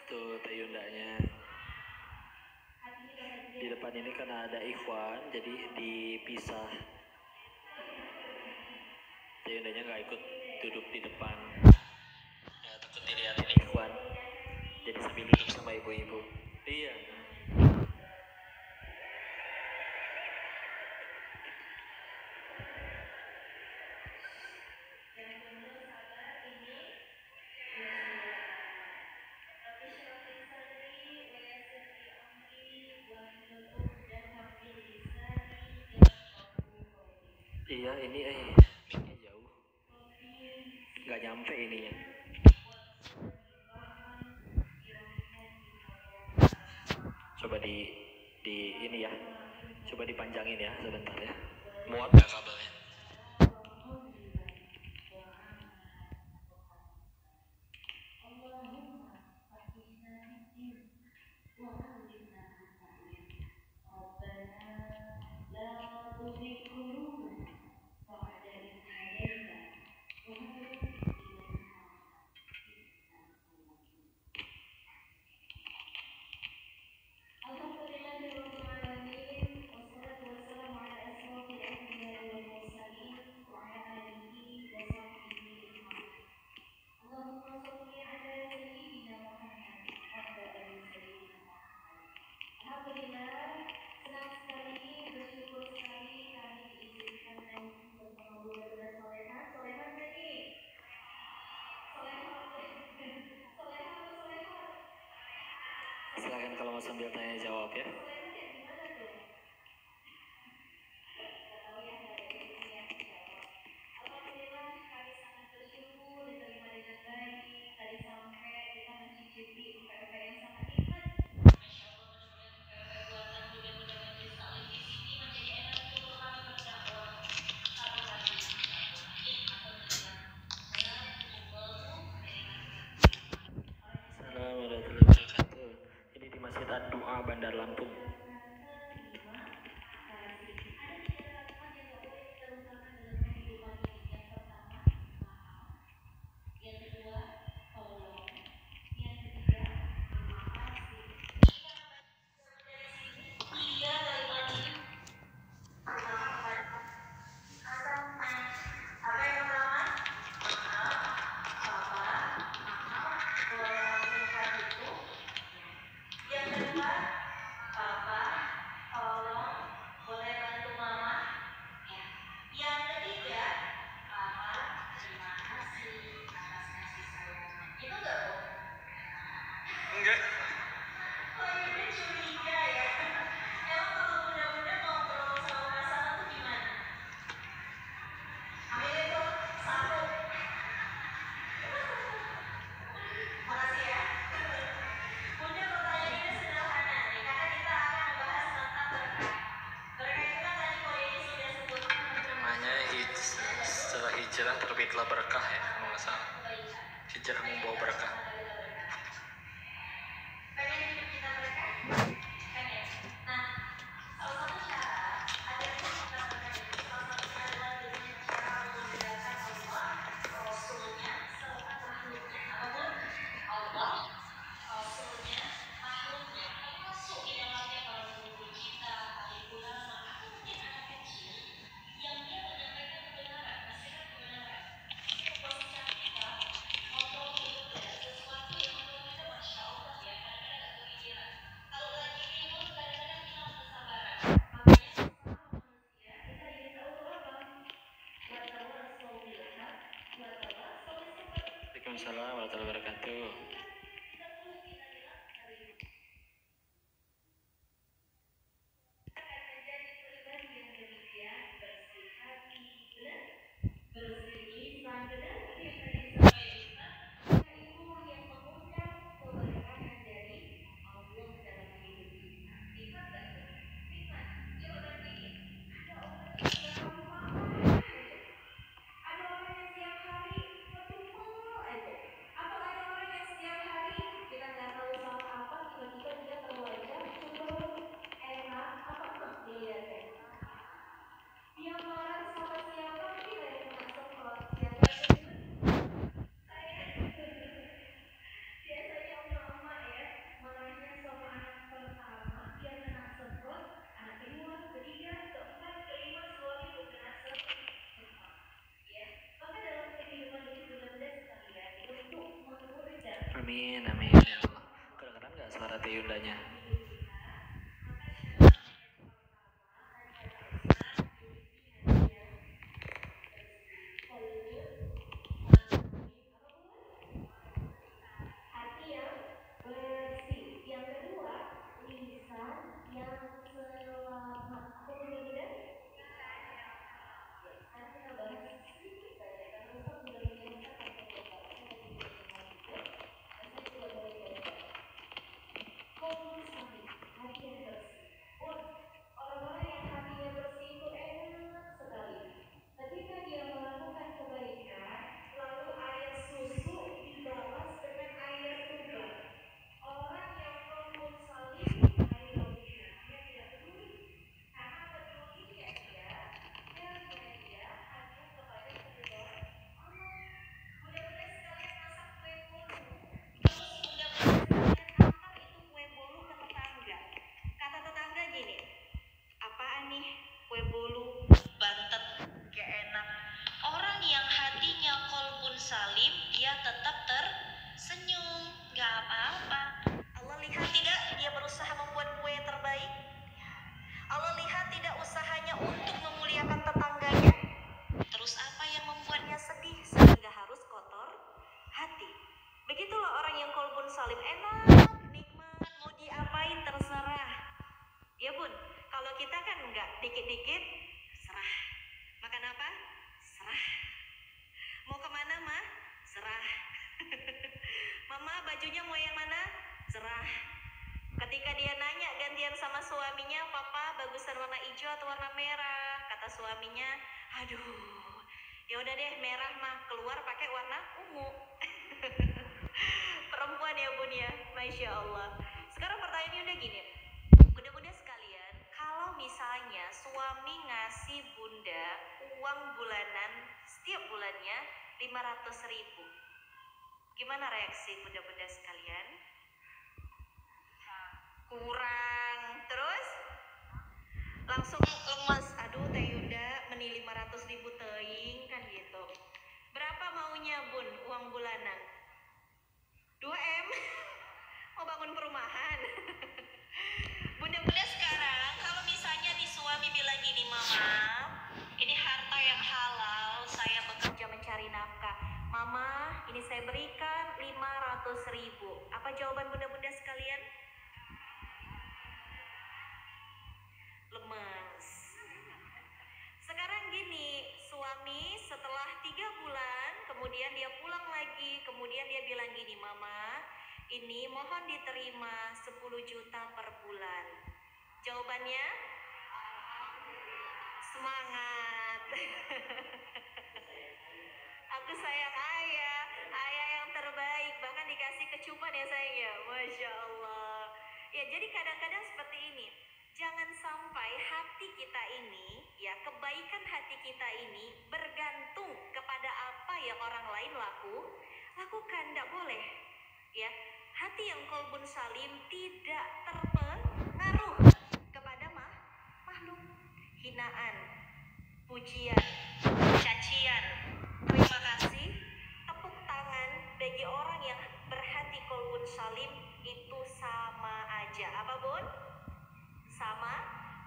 Tuh Tayundanya di depan ini karena ada ikhwan jadi dipisah. Tayundanya nggak ikut duduk di depan ya, takut dilihatin ikhwan, jadi sambil duduk sama ibu-ibu. Iya. Iya, ini mic-nya jauh, nggak nyampe ininya. Coba di ini ya, coba dipanjangin ya sebentar ya. Muat nggak kabelnya? Silakan kalau mau sambil tanya jawab ya. Assalamualaikum warahmatullahi wabarakatuh. Ini di Masjid Ad-Du'a Bandar Lampung. membawa berkah ya, kalau nggak salah. Hijrah membawa berkah. Waalaikumsalam warahmatullahi wabarakatuh. Amin, amin ya Allah. Kedengeran nggak suara Teh Yundanya? Ya udah deh, merah mah, keluar pakai warna ungu. Perempuan ya bun ya, Masya Allah. Sekarang pertanyaannya udah gini, bunda-bunda sekalian, kalau misalnya suami ngasih bunda uang bulanan setiap bulannya 500.000, gimana reaksi bunda-bunda sekalian? Kurang, terus langsung lemas, aduh Teh Yunda meni 500.000 teing kan gitu. Berapa maunya bun uang bulanan? 2M. Mau bangun perumahan. Bunda-bunda sekarang kalau misalnya di suami bilang gini, mama ini harta yang halal, saya bekerja mencari nafkah, mama ini saya berikan 500.000, apa jawaban bunda-bunda sekalian? Lemas. Sekarang gini, suami setelah 3 bulan kemudian dia pulang lagi, kemudian dia bilang gini, mama ini mohon diterima 10 juta per bulan. Jawabannya semangat. Aku sayang ayah, ayah yang terbaik, bahkan dikasih kecupan ya sayang ya, Masya Allah. Ya jadi kadang-kadang seperti ini, jangan sampai hati kita ini, ya kebaikan hati kita ini bergantung kepada apa yang orang lain lakukan, tidak boleh. Ya, hati yang kolbun salim tidak terpengaruh kepada makhluk, hinaan, pujian, cacian, terima kasih, tepuk tangan bagi orang yang berhati kolbun salim itu sama aja. Apa bun? Sama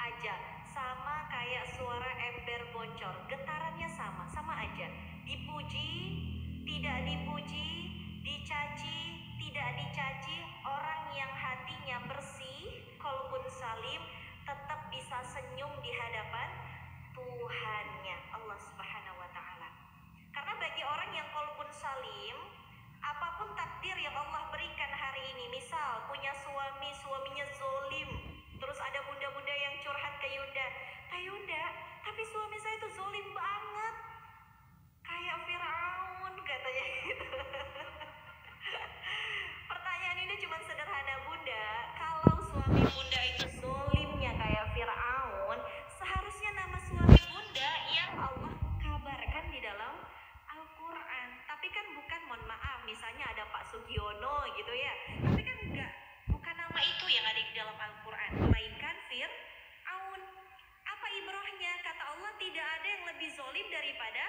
aja. Sama kayak suara ember bocor, getarannya sama aja. Dipuji, tidak dipuji, dicaci, tidak dicaci, orang yang hatinya bersih, kolbun salim, tetap bisa senyum di hadapan Tuhannya, Allah Subhanahu wa Ta'ala. Karena bagi orang yang kolbun salim, apapun takdir yang Allah berikan hari ini, misal punya suami, suaminya zolim, terus ada bunda-bunda yang curhat ke Yunda, Kak Yunda, tapi suami saya tuh zolim banget, kayak Firaun katanya gitu. Pertanyaan ini cuma sederhana bunda, kalau suami bunda itu zolimnya kayak Firaun, seharusnya nama suami bunda yang Allah kabarkan di dalam Al-Quran. Tapi kan bukan, mohon maaf, misalnya ada Pak Sugiono gitu ya, tapi kan enggak, bukan nama itu yang ada di dalam Al-Quran, melainkan Fir'aun. Apa ibrahnya? Kata Allah, tidak ada yang lebih zolim daripada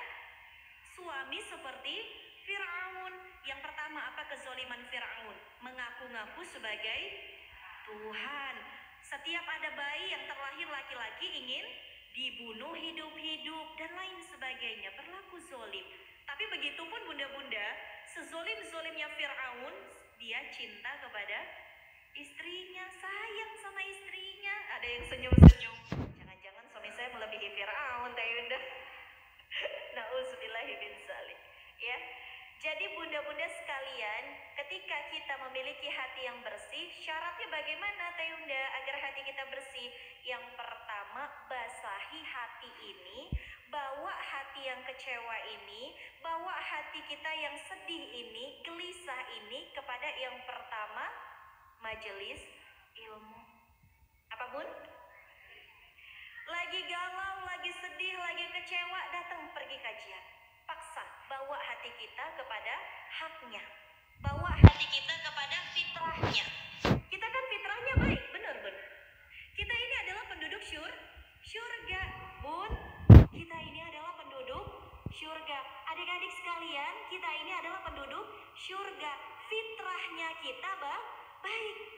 suami seperti Fir'aun. Yang pertama, apa kezoliman Fir'aun? Mengaku-ngaku sebagai Tuhan. Setiap ada bayi yang terlahir laki-laki ingin dibunuh hidup-hidup dan lain sebagainya, berlaku zolim. Tapi begitupun bunda-bunda, sezolim-zolimnya Fir'aun, dia cinta kepada istrinya, sayang sama istrinya. Ada yang senyum-senyum, jangan-jangan suami saya melebihi Fir'aun, Teh Yunda. Nauzubillahi min dzalik. Ya. Jadi bunda-bunda sekalian, ketika kita memiliki hati yang bersih, syaratnya bagaimana Teh Yunda agar hati kita bersih? Yang pertama, basahi hati ini, bawa hati yang kecewa ini, bawa hati kita yang sedih ini, gelisah ini kepada yang pertama, majelis ilmu. Apa bun? Lagi galau, lagi sedih, lagi kecewa, datang pergi kajian. Paksa, bawa hati kita kepada haknya, bawa hati kita kepada fitrahnya. Kita kan fitrahnya baik, benar bun. Kita ini adalah penduduk syurga, bun. Kita ini adalah penduduk syurga. Adik-adik sekalian, kita ini adalah penduduk syurga. Fitrahnya kita baik.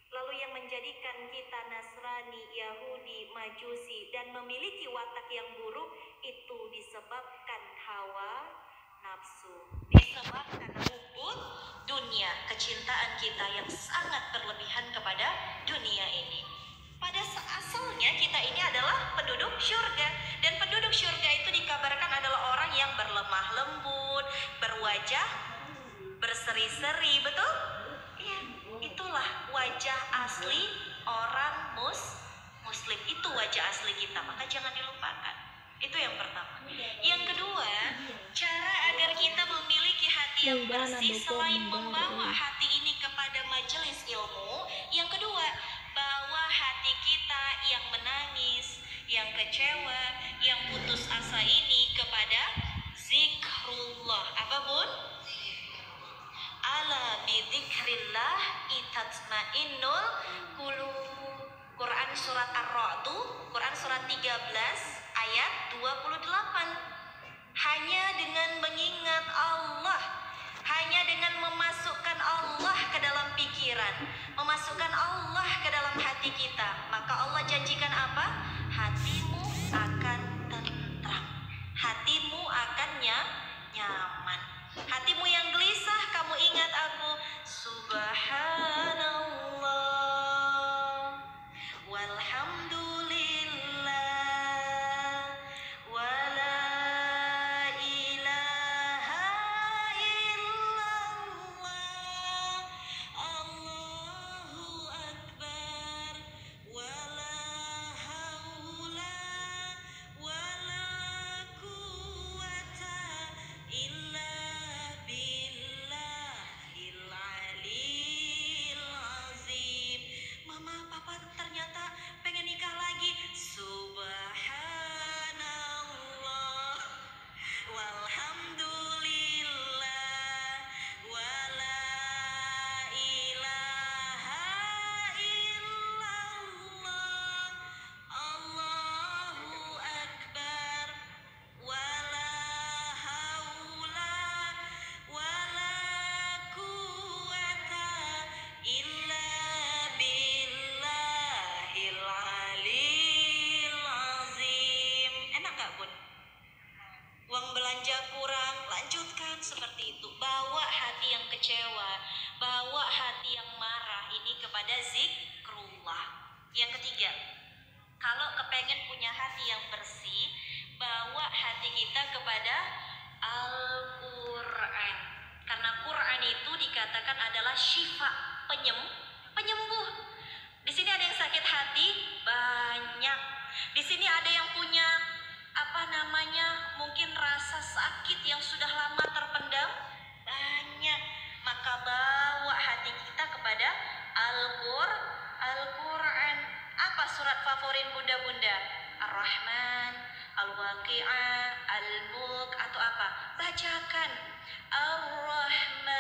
Lalu yang menjadikan kita Nasrani, Yahudi, Majusi dan memiliki watak yang buruk itu disebabkan hawa nafsu, disebabkan hubud dunia, kecintaan kita yang sangat berlebihan kepada dunia ini. Pada asalnya kita ini adalah penduduk syurga, dan penduduk syurga itu dikabarkan adalah orang yang berlemah lembut, berwajah berseri-seri, betul? Iya, itulah wajah asli orang muslim, itu wajah asli kita, maka jangan dilupakan. Itu yang pertama. Yang kedua, cara agar kita memiliki hati yang bersih, selain membawa hati ini kepada majelis ilmu, yang kedua, bawa hati kita yang menangis, yang kecewa, yang putus asa ini kepada zikrullah. Apa bun? Ala bidzikrillah itatma'innul qulub. Quran surat Ar-Ra'd, Quran surat 13 ayat 28. Hanya dengan mengingat Allah, hanya dengan memasukkan Allah ke dalam pikiran, memasukkan Allah ke dalam hati kita, maka Allah janjikan apa? Hatimu akan tentram, hatimu akan nyaman. Hatimu yang gelisah, kamu ingat aku, subhanallah walhamdulillah wala ilaha illallah Allahu akbar wala haula wala quwwata illa kecewa, bawa hati yang marah ini kepada zikrullah. Yang ketiga, kalau kepengen punya hati yang bersih, bawa hati kita kepada Al-Quran. Karena Quran itu dikatakan adalah syifa, penyembuh. Di sini ada yang sakit hati, banyak. Di sini ada yang punya mungkin rasa sakit yang sudah lama terpendam, banyak. Maka bawa hati kita kepada Al-Quran. Apa surat favorit bunda-bunda? Ar-Rahman, Al-Waqi'ah, Al-Mulk, atau apa? Bacakan Ar-Rahman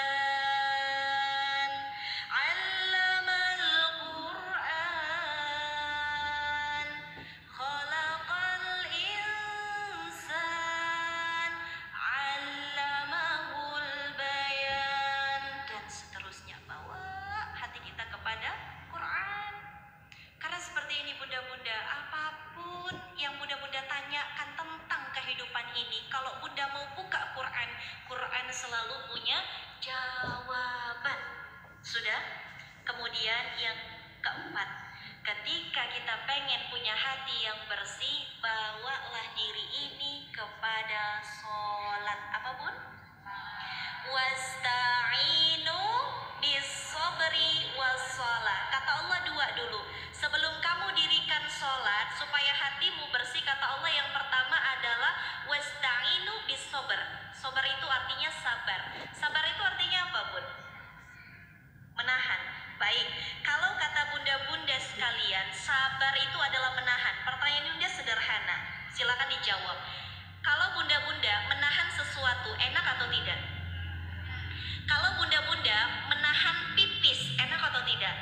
'allamal Qur'an, khalaqal insan, 'allamahul bayan, dan seterusnya. Bawa hati kita kepada Quran. Karena seperti ini bunda-bunda, apapun yang bunda-bunda tanyakan tentang kehidupan ini, kalau bunda mau buka Quran, Quran selalu punya jawaban. Sudah? Kemudian yang keempat, ketika kita pengen punya hati yang bersih, bawalah diri ini kepada sholat. Apa bun? Wasta'inu bis-sabri was-shalah. Kata Allah dua dulu. Sebelum kamu dirikan sholat, supaya hatimu bersih, kata Allah yang pertama adalah wasta'inu bis-sabr. Sabar itu artinya sabar. Sabar itu artinya apa bun? Menahan. Baik, kalau kata bunda-bunda sekalian, sabar itu adalah menahan. Pertanyaan bunda sederhana, silakan dijawab. Kalau bunda-bunda menahan sesuatu, enak atau tidak? Kalau bunda-bunda menahan pipis, enak atau tidak?